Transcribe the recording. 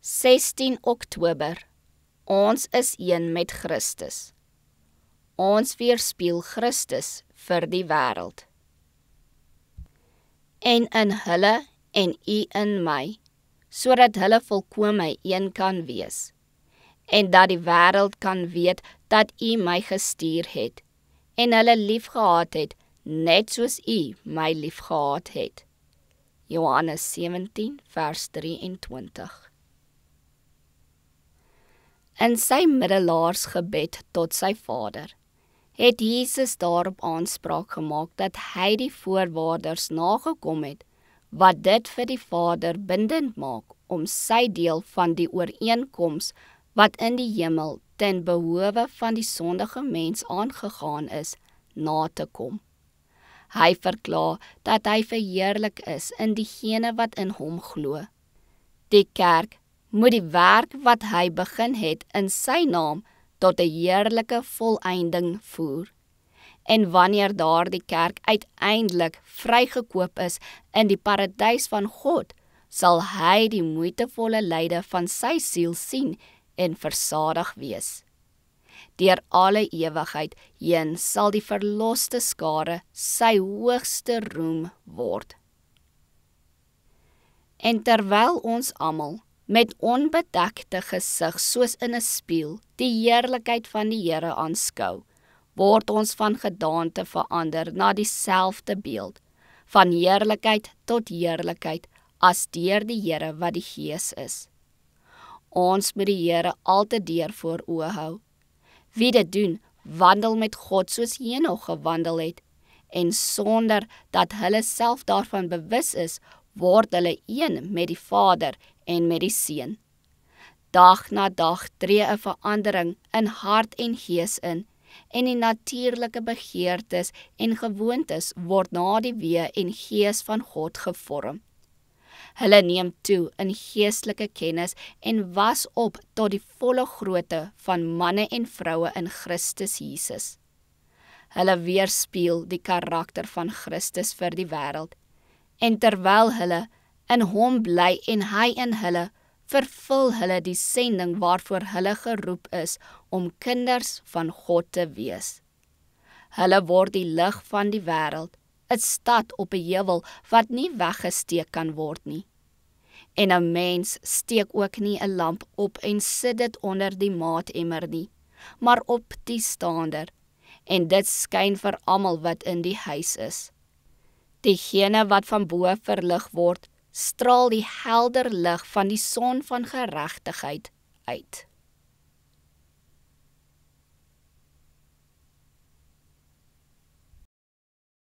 16 Oktober. Ons is een met Christus. Ons weerspieël Christus vir die wêreld. En in hulle en u in my, sodat hulle volkome een kan wees, en dat die wêreld kan weet dat u my gestuur het, en hulle liefgehad het, net soos u my liefgehad het. Johannes 17, vers 23. In sy middelaarsgebed tot sy Vader, het Jesus daarop aanspraak gemaak dat hy die voorwaardes nagekom het, wat dit vir die Vader bindend maak om sy deel van die ooreenkoms wat in die hemel ten behoeve van die sondige mens aangegaan is, na te kom. Hy verklaar dat hy verheerlik is in diegene wat in hom glo. Die kerk moet die werk wat hy begin het in sy naam tot 'n heerlike volëinding voer. En wanneer daardie kerk uiteindelik vrygekoop is in die paradys van God, sal hy die moeitevolle lyde van sy siel sien en versadig wees. Deur alle ewigheid heen sal die verloste skare sy hoogste roem word. En terwyl ons almal met onbedekte gesig soos in 'n spieël die heerlikheid van die Here aanskou, word ons van gedaante verander na dieselfde beeld, van heerlikheid tot heerlikheid, as deur die Here wat die Gees is. Ons moet die Here altyd deur voor oë hou. Wie dit doen, wandel met God soos Henog gewandel het, en sonder dat hulle self daarvan bewus is, word hulle een met die Vader en met die Seun. Dag na dag tree 'n verandering in hart en gees in, en die natuurlike begeertes en gewoontes word na die wee en gees van God gevorm. Hulle neem toe in geestelike kennis en was op tot die volle grootte van manne en vroue in Christus Jesus. Hulle weerspieël die karakter van Christus vir die wêreld, en terwyl hulle in hom bly en hy in hulle, vervul hulle die sending waarvoor hulle geroep is om kinders van God te wees. Hulle word die lig van die wêreld, 'n stad op 'n heuwel wat nie weggesteek kan word nie. En 'n mens steek ook nie 'n lamp op en sit dit onder die maatemmer nie, maar op die staander, en dit skyn vir almal wat in die huis is. Diegene wat van bo verlig word, straal die helder lig van die son van geregtigheid uit.